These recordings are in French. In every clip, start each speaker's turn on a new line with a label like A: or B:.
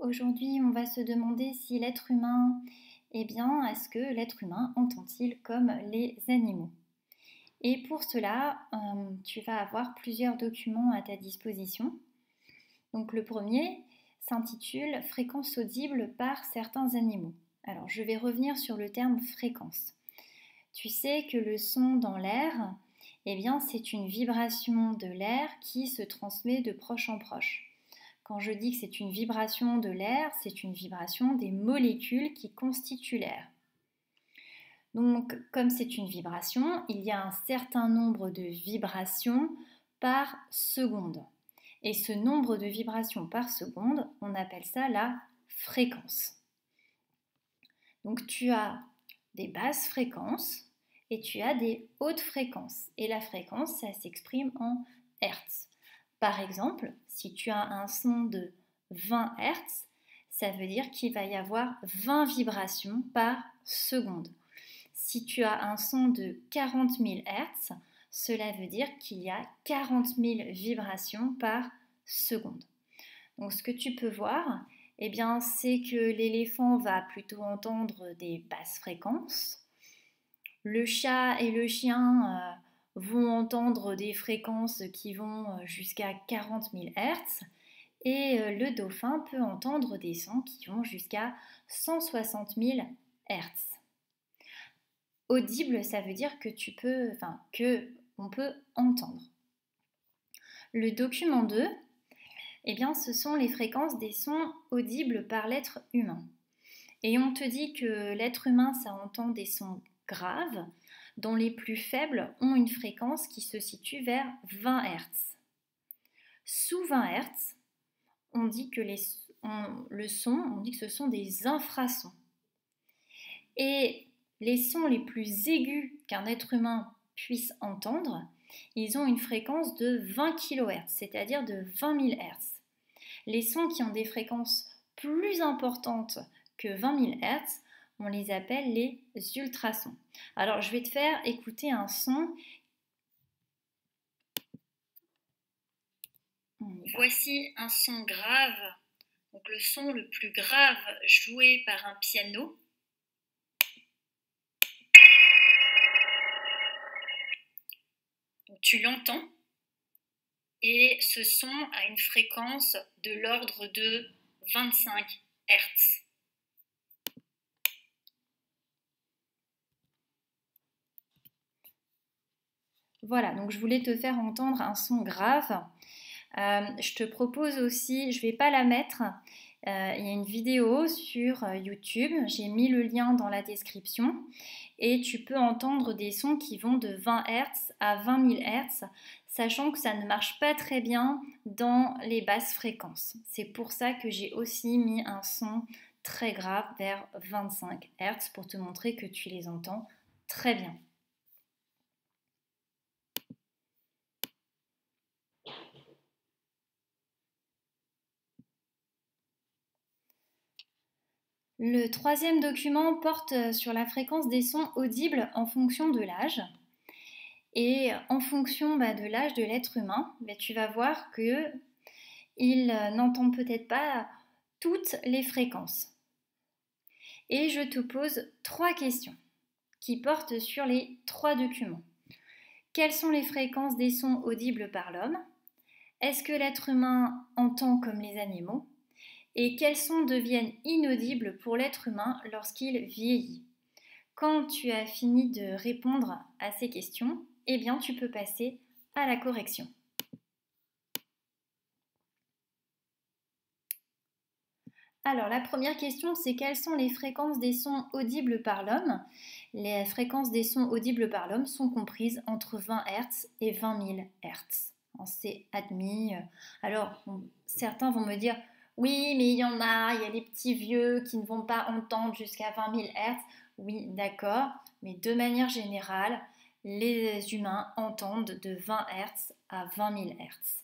A: Aujourd'hui, on va se demander si l'être humain, est-ce que l'être humain entend-il comme les animaux? Et pour cela, tu vas avoir plusieurs documents à ta disposition. Donc le premier s'intitule Fréquence audible par certains animaux. Alors je vais revenir sur le terme fréquence. Tu sais que le son dans l'air, c'est une vibration de l'air qui se transmet de proche en proche. Quand je dis que c'est une vibration de l'air, c'est une vibration des molécules qui constituent l'air. Donc, comme c'est une vibration, il y a un certain nombre de vibrations par seconde. Et ce nombre de vibrations par seconde, on appelle ça la fréquence. Donc, tu as des basses fréquences et tu as des hautes fréquences. Et la fréquence, ça s'exprime en hertz. Par exemple, si tu as un son de 20 Hz, ça veut dire qu'il va y avoir 20 vibrations par seconde. Si tu as un son de 40 000 Hz, cela veut dire qu'il y a 40 000 vibrations par seconde. Donc ce que tu peux voir, c'est que l'éléphant va plutôt entendre des basses fréquences. Le chat et le chien vont entendre des fréquences qui vont jusqu'à 40 000 Hz et le dauphin peut entendre des sons qui vont jusqu'à 160 000 Hz. Audible, ça veut dire que on peut entendre. Le document 2, ce sont les fréquences des sons audibles par l'être humain. Et on te dit que l'être humain, ça entend des sons graves, dont les plus faibles ont une fréquence qui se situe vers 20 Hz. Sous 20 Hz, on dit que on dit que ce sont des infrasons. Et les sons les plus aigus qu'un être humain puisse entendre, ils ont une fréquence de 20 kHz, c'est-à-dire de 20 000 Hz. Les sons qui ont des fréquences plus importantes que 20 000 Hz, on les appelle les ultrasons. Alors, je vais te faire écouter un son. Voici un son grave, donc le son le plus grave joué par un piano. Donc, tu l'entends et ce son a une fréquence de l'ordre de 25 Hz. Voilà, donc je voulais te faire entendre un son grave. Je te propose aussi, je ne vais pas la mettre, il y a une vidéo sur YouTube, j'ai mis le lien dans la description et tu peux entendre des sons qui vont de 20 Hz à 20 000 Hz, sachant que ça ne marche pas très bien dans les basses fréquences. C'est pour ça que j'ai aussi mis un son très grave vers 25 Hz pour te montrer que tu les entends très bien. Le troisième document porte sur la fréquence des sons audibles en fonction de l'âge. Et en fonction de l'âge de l'être humain, tu vas voir qu'il n'entend peut-être pas toutes les fréquences. Et je te pose 3 questions qui portent sur les 3 documents. Quelles sont les fréquences des sons audibles par l'homme? Est-ce que l'être humain entend comme les animaux? Et quels sons deviennent inaudibles pour l'être humain lorsqu'il vieillit? Quand tu as fini de répondre à ces questions, tu peux passer à la correction. Alors, la première question, c'est quelles sont les fréquences des sons audibles par l'homme? Les fréquences des sons audibles par l'homme sont comprises entre 20 Hz et 20 000 Hz. C'est admis. Alors, certains vont me dire, oui, mais il y a les petits vieux qui ne vont pas entendre jusqu'à 20 000 Hz. Oui, d'accord, mais de manière générale, les humains entendent de 20 Hz à 20 000 Hz.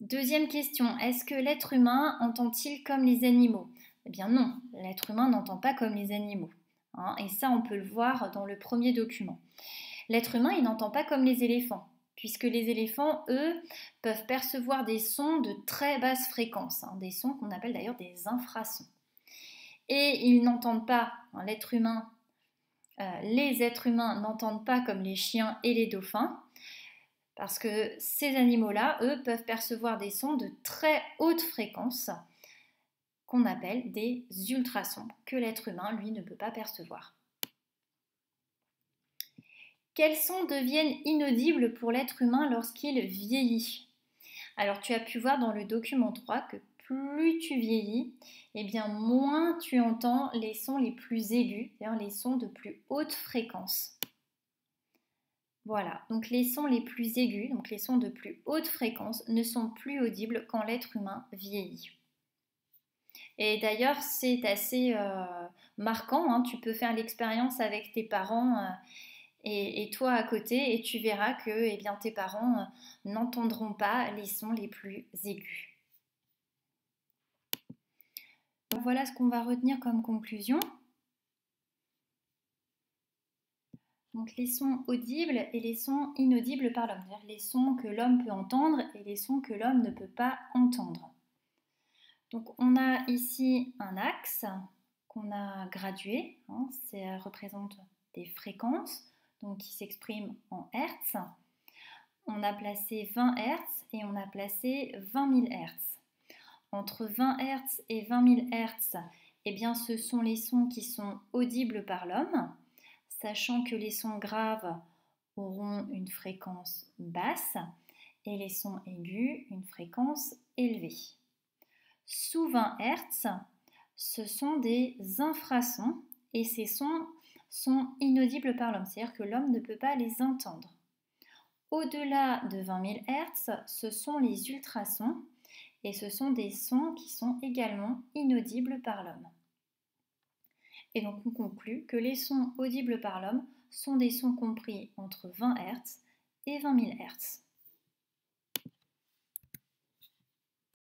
A: Deuxième question, est-ce que l'être humain entend-il comme les animaux? Eh bien non, l'être humain n'entend pas comme les animaux. Et ça, on peut le voir dans le premier document. L'être humain, il n'entend pas comme les éléphants, puisque les éléphants, eux, peuvent percevoir des sons de très basse fréquence, des sons qu'on appelle d'ailleurs des infrasons. Et ils n'entendent pas, l'être humain, les êtres humains n'entendent pas comme les chiens et les dauphins, parce que ces animaux-là, eux, peuvent percevoir des sons de très haute fréquence, qu'on appelle des ultrasons, que l'être humain, lui, ne peut pas percevoir. Quels sons deviennent inaudibles pour l'être humain lorsqu'il vieillit? Alors tu as pu voir dans le document 3 que plus tu vieillis, eh bien moins tu entends les sons les plus aigus, c'est-à-dire les sons de plus haute fréquence. Voilà, donc les sons les plus aigus, donc les sons de plus haute fréquence, ne sont plus audibles quand l'être humain vieillit. Et d'ailleurs, c'est assez marquant, tu peux faire l'expérience avec tes parents et toi à côté, et tu verras que eh bien, tes parents n'entendront pas les sons les plus aigus. Donc, voilà ce qu'on va retenir comme conclusion. Donc les sons audibles et les sons inaudibles par l'homme, c'est-à-dire les sons que l'homme peut entendre et les sons que l'homme ne peut pas entendre. Donc on a ici un axe qu'on a gradué, ça représente des fréquences donc qui s'expriment en Hertz. On a placé 20 Hertz et on a placé 20 000 Hertz. Entre 20 Hertz et 20 000 Hertz, eh bien, ce sont les sons qui sont audibles par l'homme, sachant que les sons graves auront une fréquence basse et les sons aigus une fréquence élevée. Sous 20 Hertz, ce sont des infrasons et ces sons sont inaudibles par l'homme, c'est-à-dire que l'homme ne peut pas les entendre. Au-delà de 20 000 Hertz, ce sont les ultrasons et ce sont des sons qui sont également inaudibles par l'homme. Et donc on conclut que les sons audibles par l'homme sont des sons compris entre 20 Hz et 20 000 Hz.